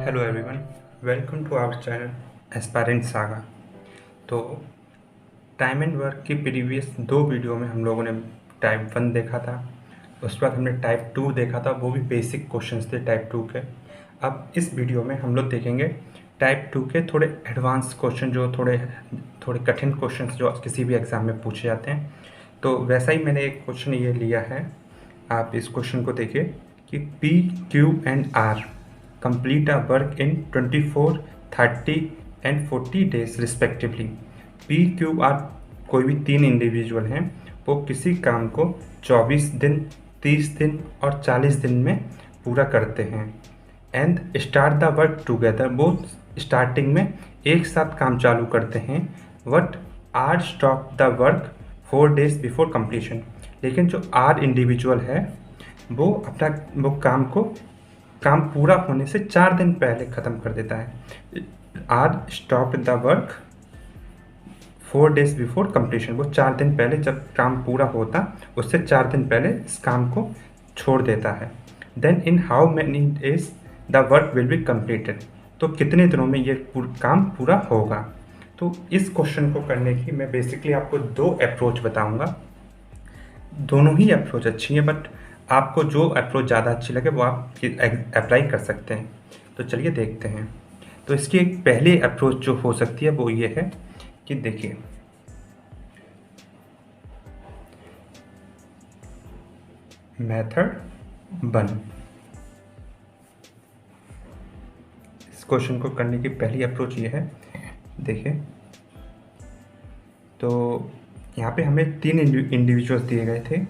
Hello everyone, welcome to our channel aspirant saga. तो time and work की previous 2 video में हम लोगों ने टाइप 1 देखा था, उसके बाद हमने टाइप 2 देखा था, वो भी बेसिक क्वेश्चंस थे टाइप 2 के। अब इस वीडियो में हम लोग देखेंगे टाइप 2 के थोड़े एडवांस क्वेश्चन, जो थोड़े कठिन क्वेश्चंस जो किसी भी एग्ज़ाम में पूछे जाते हैं। तो वैसा ही मैंने एक क्वेश्चन ये लिया है, आप इस क्वेश्चन को देखिए कि P, Q and R complete a work in 24, 30 and 40 days respectively. P, Q, R कोई भी 3 इंडिविजुअल हैं, वो किसी काम को 24 दिन, 30 दिन और 40 दिन में पूरा करते हैं। And start the work together, वो स्टार्टिंग में एक साथ काम चालू करते हैं। But R stop the work 4 days before completion, लेकिन जो आर इंडिविजुअल है वो काम पूरा होने से 4 दिन पहले ख़त्म कर देता है। R stop the work 4 days before completion, वो 4 दिन पहले जब काम पूरा होता उससे 4 दिन पहले इस काम को छोड़ देता है। Then in how many days the work will be completed, तो कितने दिनों में ये काम पूरा होगा। तो इस क्वेश्चन को करने की मैं बेसिकली आपको 2 अप्रोच बताऊंगा। दोनों ही अप्रोच अच्छी हैं, बट आपको जो अप्रोच ज़्यादा अच्छी लगे वो आप अप्लाई कर सकते हैं। तो चलिए देखते हैं। तो इसकी एक पहली अप्रोच जो हो सकती है वो ये है कि देखिए, मेथड 1, इस क्वेश्चन को करने की पहली अप्रोच ये है। देखिए, तो यहाँ पे हमें 3 इंडिविजुअल्स दिए गए थे,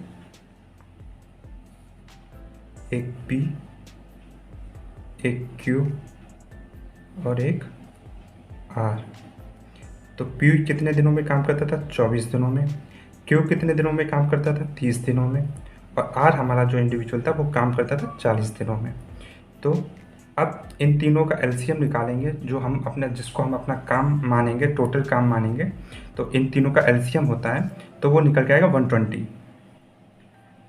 एक P, एक Q और एक R। तो P कितने दिनों में काम करता था? 24 दिनों में। Q कितने दिनों में काम करता था? 30 दिनों में। और R हमारा जो इंडिविजुअल था वो काम करता था 40 दिनों में। तो अब इन तीनों का एलसीएम निकालेंगे, जिसको हम अपना काम मानेंगे, टोटल काम मानेंगे। तो इन तीनों का एलसीएम होता है तो वो निकल के आएगा 120।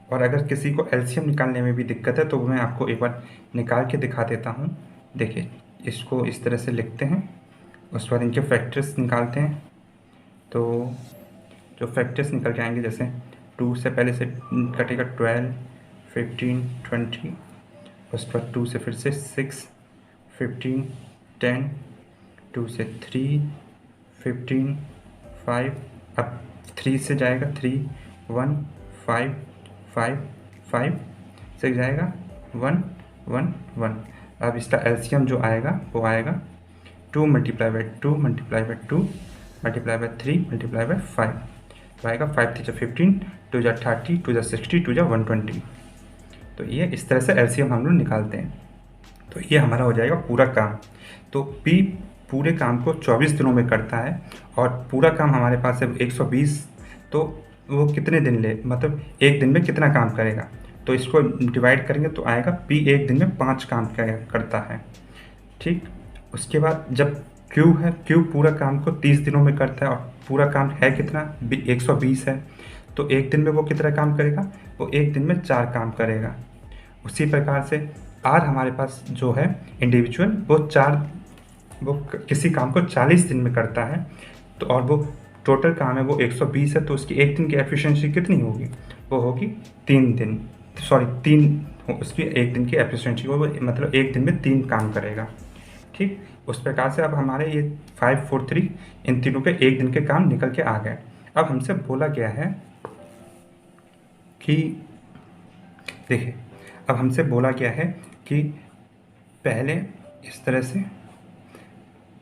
और अगर किसी को एलसीएम निकालने में भी दिक्कत है तो मैं आपको एक बार निकाल के दिखा देता हूँ। देखिए, इसको इस तरह से लिखते हैं, उसके बाद इनके फैक्टर्स निकालते हैं। तो जो फैक्टर्स निकल के आएंगे, जैसे 2 से पहले से कटेगा 12, 15, 20, उसके बाद 2 से फिर से 6, 15, 10, 2 से 3, 15, 5, अब 3 से जाएगा 3, 1, 5, 5, 5 से जाएगा 1, 1, 1। अब इसका एलसीएम जो आएगा वो आएगा 2 multiply by 2 multiply by 2 multiply by 3 multiply by 5, तो आएगा 5 3 15, 2 30, 2 60, 2 120। तो ये इस तरह से एलसीएम हम लोग निकालते हैं। तो ये हमारा हो जाएगा पूरा काम। तो P पूरे काम को 24 दिनों में करता है और पूरा काम हमारे पास है 120। तो वो कितने दिन मतलब एक दिन में कितना काम करेगा, तो इसको डिवाइड करेंगे तो आएगा P एक दिन में 5 काम करता है। ठीक, उसके बाद जब Q है, Q पूरा काम को 30 दिनों में करता है और पूरा काम है कितना? 120 है। तो एक दिन में वो कितना काम करेगा? वो एक दिन में 4 काम करेगा। उसी प्रकार से R हमारे पास जो है इंडिविजुअल, वो किसी काम को 40 दिन में करता है। तो और वो टोटल काम है वो 120 है, तो उसकी एक दिन की एफिशिएंसी कितनी होगी? वो होगी 3 दिन, उसकी एक दिन की एफिशिएंसी वो मतलब एक दिन में 3 काम करेगा। ठीक, उस प्रकार से अब हमारे ये 5, 4, 3 इन तीनों के एक दिन के काम निकल के आ गए। अब हमसे बोला गया है कि देखिए, अब हमसे बोला गया है कि पहले इस तरह से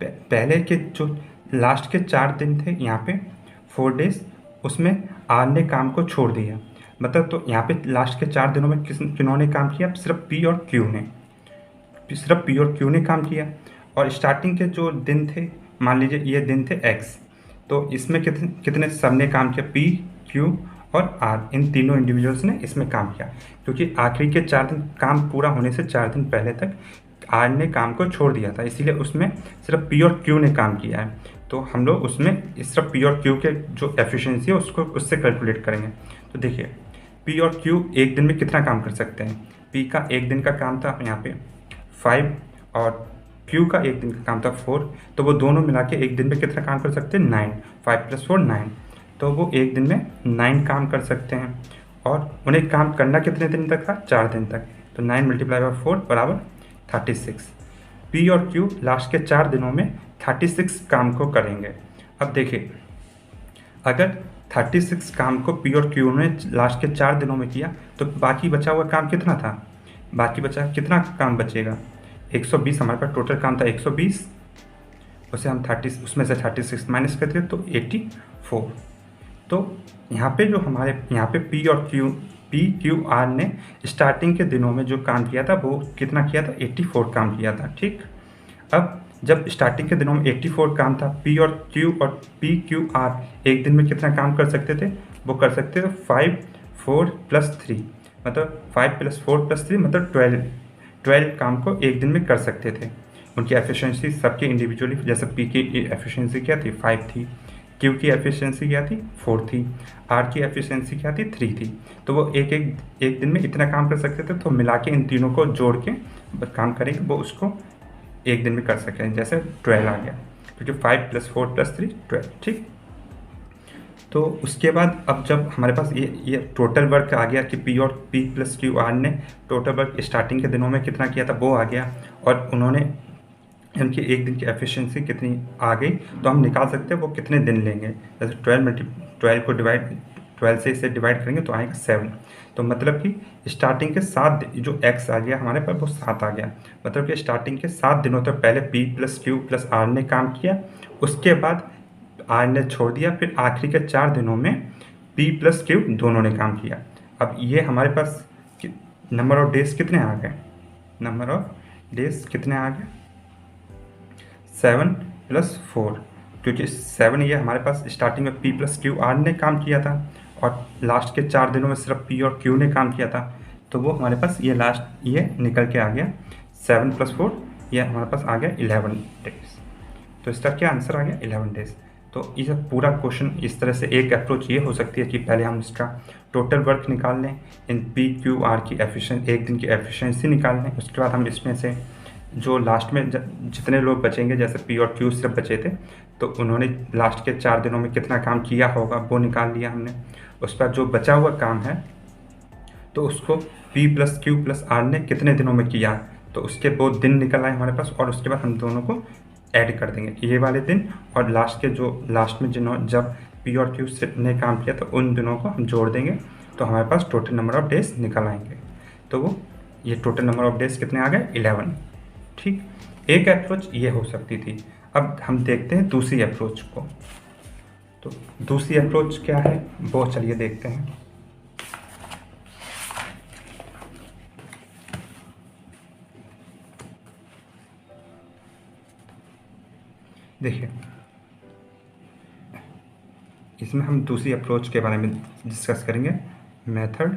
पहले के जो लास्ट के 4 दिन थे यहाँ पे 4 डेज, उसमें आर ने काम को छोड़ दिया। मतलब तो यहाँ पे लास्ट के 4 दिनों में किन्होंने काम किया? सिर्फ P और Q ने काम किया। और स्टार्टिंग के जो दिन थे, मान लीजिए ये दिन थे X, तो इसमें कितने सब ने काम किया? P, Q और R, इन तीनों इंडिविजुअल्स ने इसमें काम किया। क्योंकि आखिरी के 4 दिन काम पूरा होने से 4 दिन पहले तक R ने काम को छोड़ दिया था, इसीलिए उसमें सिर्फ P और Q ने काम किया है। तो हम लोग उसमें सिर्फ P और Q के जो एफिशिएंसी है उससे कैलकुलेट करेंगे। तो देखिए, P और Q एक दिन में कितना काम कर सकते हैं? P का एक दिन का काम था यहाँ पे 5 और क्यू का एक दिन का काम था 4, तो वो दोनों मिला के एक दिन में कितना काम कर सकते हैं 9, 5 + 4 9, तो वो एक दिन में 9 काम कर सकते हैं। और उन्हें काम करना कितने दिन तक था 4 दिन तक, तो 9 × 4 = 36। पी और क्यू लास्ट के 4 दिनों में 36 काम को करेंगे। अब देखिए अगर 36 काम को पी और क्यू ने लास्ट के 4 दिनों में किया तो बाकी बचा हुआ काम कितना था, बाकी बचा कितना काम बचेगा 120। हमारे पास टोटल काम था 120, उसे हम 30 उसमें से 36 माइनस करते तो 84। तो यहाँ पे जो हमारे यहाँ पे पी और क्यू आर ने स्टार्टिंग के दिनों में जो काम किया था वो कितना किया था 84 काम किया था। ठीक, अब जब स्टार्टिंग के दिनों में 84 काम था, पी क्यू आर एक दिन में कितना काम कर सकते थे, वो कर सकते थे 5 4 + 3, मतलब 5 + 4 + 3 मतलब 12 काम को एक दिन में कर सकते थे। उनकी एफिशिएंसी सबके इंडिविजुअली, जैसे पी की एफिशिएंसी क्या थी 5 थी, क्यू की एफिशिएंसी क्या थी 4 थी, आर की एफिशिएंसी क्या थी 3 थी। तो वो एक दिन में इतना काम कर सकते थे, तो मिला के इन तीनों को जोड़ के काम करेंगे वो उसको एक दिन में कर सकें। जैसे 12 आ गया, क्योंकि 5 + 4 + 3 12। ठीक, तो उसके बाद अब जब हमारे पास ये टोटल वर्क आ गया कि पी + क्यू आर ने टोटल वर्क स्टार्टिंग के दिनों में कितना किया था वो आ गया, और उन्होंने उनकी एक दिन की एफिशिएंसी कितनी आ गई, तो हम निकाल सकते हैं वो कितने दिन लेंगे। जैसे 12 से इसे डिवाइड करेंगे तो आएगा 7, तो मतलब कि स्टार्टिंग के 7 जो x आ गया हमारे पास वो 7 आ गया, मतलब कि स्टार्टिंग के 7 दिनों तक पहले p + q + r ने काम किया, उसके बाद r ने छोड़ दिया, फिर आखिरी के 4 दिनों में p + q दोनों ने काम किया। अब ये हमारे पास नंबर ऑफ डेज कितने आ गए, नंबर ऑफ डेज कितने आ गए 7 + 4, क्योंकि 7 ये हमारे पास स्टार्टिंग में P + Q R ने काम किया था और लास्ट के 4 दिनों में सिर्फ P और Q ने काम किया था, तो वो हमारे पास ये लास्ट ये निकल के आ गया 7 + 4, ये हमारे पास आ गया 11 डेज। तो इसका क्या आंसर आ गया 11 डेज। तो ये पूरा क्वेश्चन इस तरह से एक अप्रोच ये हो सकती है कि पहले हम इसका टोटल वर्क निकाल लें, इन PQR की एक दिन की एफिशिएंसी निकाल लें, उसके बाद हम इसमें से जो लास्ट में जितने लोग बचेंगे, जैसे पी और क्यू सिर्फ बचे थे, तो उन्होंने लास्ट के 4 दिनों में कितना काम किया होगा वो निकाल लिया हमने। उस पर जो बचा हुआ काम है तो उसको P + Q + R ने कितने दिनों में किया, तो उसके वो दिन निकल आए हमारे पास, और उसके बाद हम दोनों को ऐड कर देंगे, ये वाले दिन और लास्ट में जब P और Q ने काम किया तो उन दिनों को हम जोड़ देंगे, तो हमारे पास टोटल नंबर ऑफ डेज निकल आएंगे। तो वो ये टोटल नंबर ऑफ डेज कितने आ गए 11। ठीक, एक अप्रोच ये हो सकती थी। अब हम देखते हैं दूसरी अप्रोच को। तो दूसरी अप्रोच क्या है वो चलिए देखते हैं। देखिए इसमें हम दूसरी अप्रोच के बारे में डिस्कस करेंगे, मेथड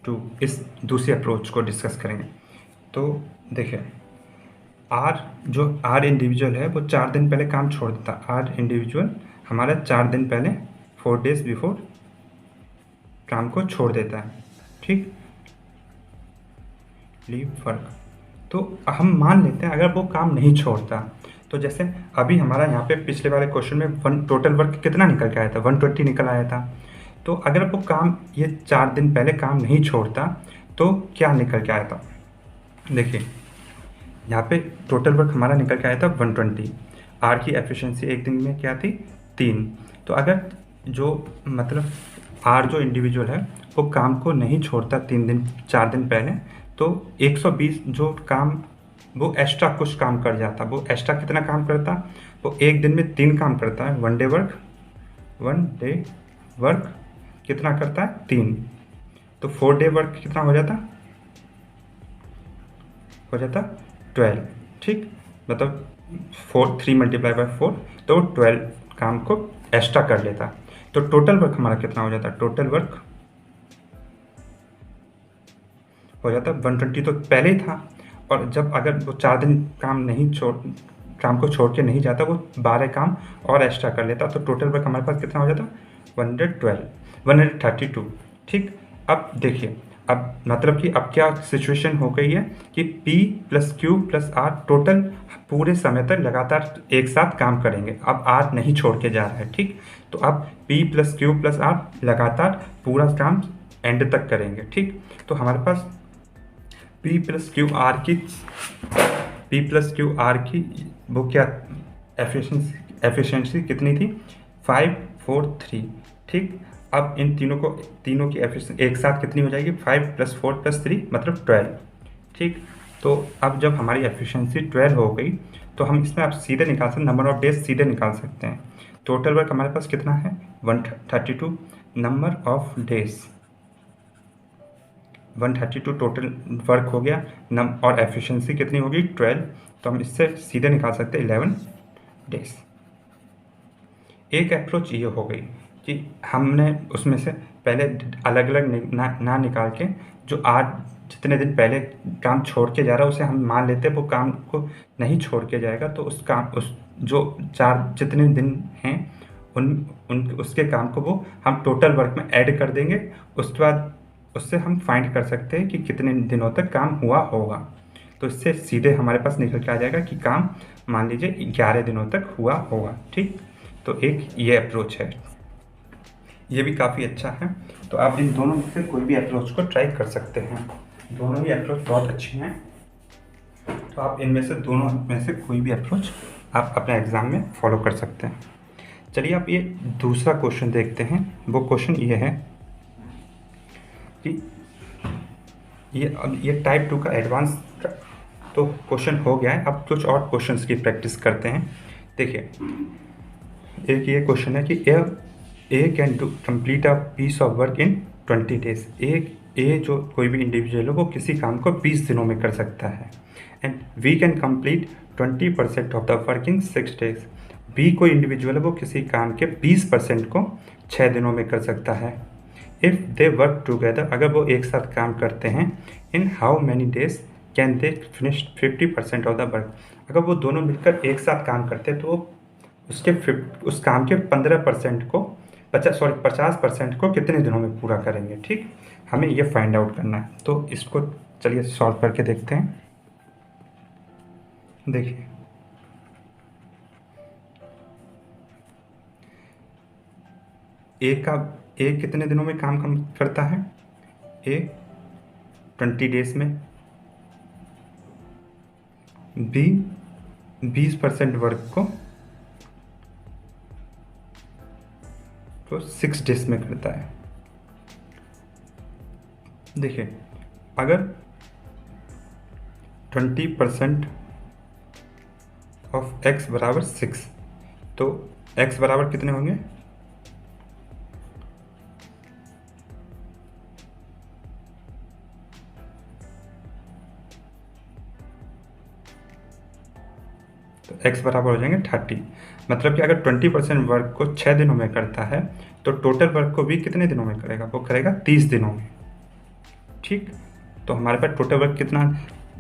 टू, इस दूसरी अप्रोच को डिस्कस करेंगे। तो देखिए आर इंडिविजुअल है वो 4 दिन पहले काम छोड़ देता, आर इंडिविजुअल हमारा 4 दिन पहले 4 days बिफोर काम को छोड़ देता है। ठीक, लीव वर्क। तो हम मान लेते हैं अगर वो काम नहीं छोड़ता, तो जैसे अभी हमारा यहाँ पे पिछले वाले क्वेश्चन में टोटल वर्क कितना निकल के आया था 120 निकल आया था। तो अगर वो काम ये 4 दिन पहले काम नहीं छोड़ता तो क्या निकल के आया था, देखिए यहाँ पे टोटल वर्क हमारा निकल के आया था 120, आर की एफिशिएंसी एक दिन में क्या थी 3। तो अगर जो मतलब आर जो इंडिविजुअल है वो काम को नहीं छोड़ता 4 दिन पहले, तो 120 जो काम वो एक्स्ट्रा कुछ काम कर जाता, वो एक्स्ट्रा कितना काम करता, वो एक दिन में 3 काम करता है, 1 डे वर्क कितना करता है 3, तो 4 डे वर्क कितना हो जाता 12। ठीक, मतलब 3 × 4 तो 12 काम को एक्स्ट्रा कर लेता, तो टोटल वर्क हमारा कितना हो जाता, टोटल वर्क हो जाता 120 तो पहले ही था, और जब अगर वो 4 दिन काम को छोड़ के नहीं जाता, वो 12 काम और एक्स्ट्रा कर लेता, तो टोटल वर्क हमारे पास कितना हो जाता 132। ठीक, अब देखिए अब मतलब कि अब क्या सिचुएशन हो गई है कि P plus Q plus R total पूरे समय तक लगातार एक साथ काम करेंगे, अब R नहीं छोड़ के जा रहा है। ठीक, तो अब P plus Q plus R लगातार पूरा काम एंड तक करेंगे। ठीक, तो हमारे पास P प्लस Q R की वो क्या एफिशिएंसी कितनी थी, 5 4 3। ठीक, अब इन तीनों की एफिशिएंसी एक साथ कितनी हो जाएगी, 5 प्लस 4 प्लस 3 मतलब 12। ठीक, तो अब जब हमारी एफिशिएंसी 12 हो गई तो हम इसमें आप सीधे निकाल सकते हैं, नंबर ऑफ डेज सीधे निकाल सकते हैं। टोटल वर्क हमारे पास कितना है, 132। Number of days 132 total work हो गया, और एफिशिएंसी कितनी होगी, 12। तो हम इससे सीधे निकाल सकते हैं 11 डेज। एक अप्रोच ये हो गई कि हमने उसमें से पहले अलग अलग ना निकाल के जो आज जितने दिन पहले काम छोड़ के जा रहा है उसे हम मान लेते हैं वो काम को नहीं छोड़ के जाएगा, तो उस जो जितने दिन हैं उन उसके काम को वो हम टोटल वर्क में ऐड कर देंगे। उसके बाद उससे हम फाइंड कर सकते हैं कि कितने दिनों तक काम हुआ होगा। तो इससे सीधे हमारे पास निकल के आ जाएगा कि काम मान लीजिए 11 दिनों तक हुआ होगा। ठीक, तो एक ये अप्रोच है, ये भी काफ़ी अच्छा है। तो आप इन दोनों में से कोई भी अप्रोच को ट्राई कर सकते हैं, दोनों ही अप्रोच बहुत अच्छी हैं। तो आप इनमें से दोनों में से कोई भी अप्रोच आप अपने एग्ज़ाम में फॉलो कर सकते हैं। चलिए आप ये दूसरा क्वेश्चन देखते हैं। वो क्वेश्चन ये है कि ये टाइप 2 का एडवांस तो क्वेश्चन हो गया है। अब कुछ और क्वेश्चंस की प्रैक्टिस करते हैं। देखिए, एक ये क्वेश्चन है कि A can do complete a piece of work in 20 days. A जो कोई भी इंडिविजुअल हो वो किसी काम को 20 दिनों में कर सकता है। And we can complete 20% of the work in 6 days. B कोई इंडिविजुअल है वो किसी काम के 20% को 6 दिनों में कर सकता है। इफ़ दे वर्क टुगेदर, अगर वो एक साथ काम करते हैं, इन how many days can they finish 50% of the work. अगर वो दोनों मिलकर एक साथ काम करते हैं तो उस काम के 15% को 50% को कितने दिनों में पूरा करेंगे। ठीक, हमें ये फाइंड आउट करना है। तो इसको चलिए सॉल्व करके देखते हैं। देखिए, ए कितने दिनों में काम करता है, ए 20 डेज में, बी 20% वर्क को 6 डेज में करता है। देखिए, अगर 20% ऑफ x बराबर 6, तो x बराबर कितने होंगे, तो x बराबर हो जाएंगे 30। मतलब कि अगर 20% वर्क को 6 दिनों में करता है तो टोटल वर्क को भी कितने दिनों में करेगा, वो करेगा 30 दिनों में। ठीक, तो हमारे पास टोटल वर्क कितना,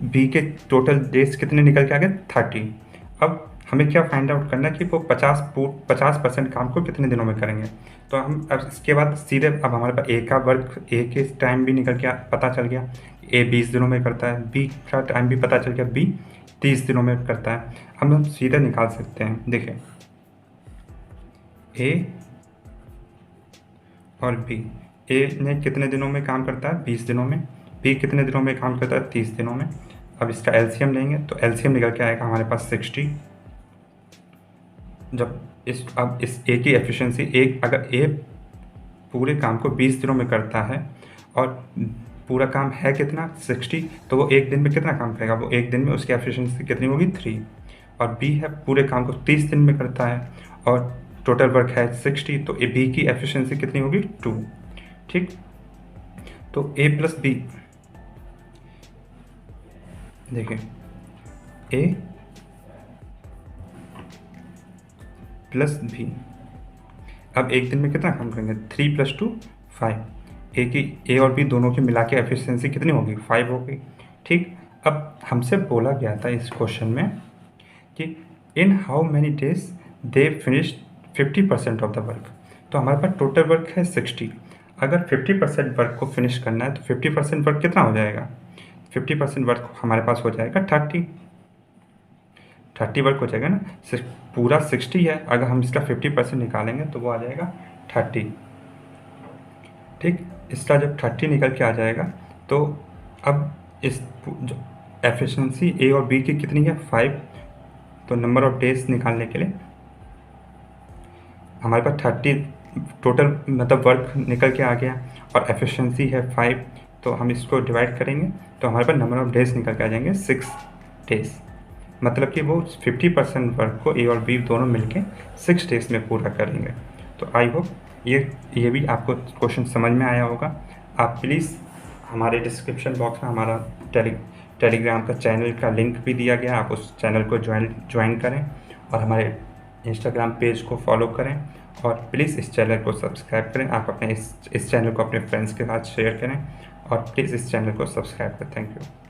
बी के टोटल डेज कितने निकल के आ गए, 30। अब हमें क्या फाइंड आउट करना है कि वो 50% काम को कितने दिनों में करेंगे। तो हम अब इसके बाद सीधे अब हमारे पास ए का वर्क, ए के टाइम भी निकल के पता चल गया, ए 20 दिनों में करता है, बी का टाइम भी पता चल गया, बी 30 दिनों में करता है। हम सीधे निकाल सकते हैं। देखिए, ए और बी, ए ने कितने दिनों में काम करता है, 20 दिनों में, बी कितने दिनों में काम करता है, 30 दिनों में। अब इसका एलसीएम लेंगे तो एलसीएम निकल के आएगा हमारे पास 60। जब इस ए की एफिशिएंसी, अगर ए पूरे काम को 20 दिनों में करता है और पूरा काम है कितना, 60, तो वो एक दिन में कितना काम करेगा, वो एक दिन में उसकी एफिशिएंसी कितनी होगी, 3। और बी है पूरे काम को 30 दिन में करता है और टोटल वर्क है 60, तो ए बी की एफिशिएंसी कितनी होगी, 2। ठीक, तो ए प्लस बी, देखिए, ए प्लस बी अब एक दिन में कितना काम करेंगे, 3 + 2 5। ए और बी दोनों की मिला के एफिशिएंसी कितनी होगी, 5 होगी। ठीक, अब हमसे बोला गया था इस क्वेश्चन में कि इन how many days they finish 50% of the work. तो हमारे पास टोटल वर्क है 60। अगर 50% वर्क को फिनिश करना है तो 50% वर्क कितना हो जाएगा? 50% वर्क हमारे पास हो जाएगा 30 वर्क हो जाएगा ना। पूरा 60 है, अगर हम इसका 50% निकालेंगे तो वो आ जाएगा 30। ठीक, इसका जब 30 निकल के आ जाएगा तो अब इस जो एफिशिएंसी ए और बी की कितनी है? 5। तो नंबर ऑफ डेज निकालने के लिए हमारे पास 30 टोटल मतलब वर्क निकल के आ गया और एफिशिएंसी है 5, तो हम इसको डिवाइड करेंगे तो हमारे पास नंबर ऑफ डेज निकल के आ जाएंगे 6 डेज। मतलब कि वो 50% वर्क को ए और बी दोनों मिलके 6 डेज में पूरा करेंगे। तो आई होप ये भी आपको क्वेश्चन समझ में आया होगा। आप प्लीज़ हमारे डिस्क्रिप्शन बॉक्स में हमारा टेलीग्राम का चैनल का लिंक भी दिया गया, आप उस चैनल को ज्वाइन करें और हमारे इंस्टाग्राम पेज को फॉलो करें और प्लीज़ इस चैनल को सब्सक्राइब करें। आप अपने इस चैनल को अपने फ्रेंड्स के साथ शेयर करें और प्लीज़ इस चैनल को सब्सक्राइब करें। Thank you.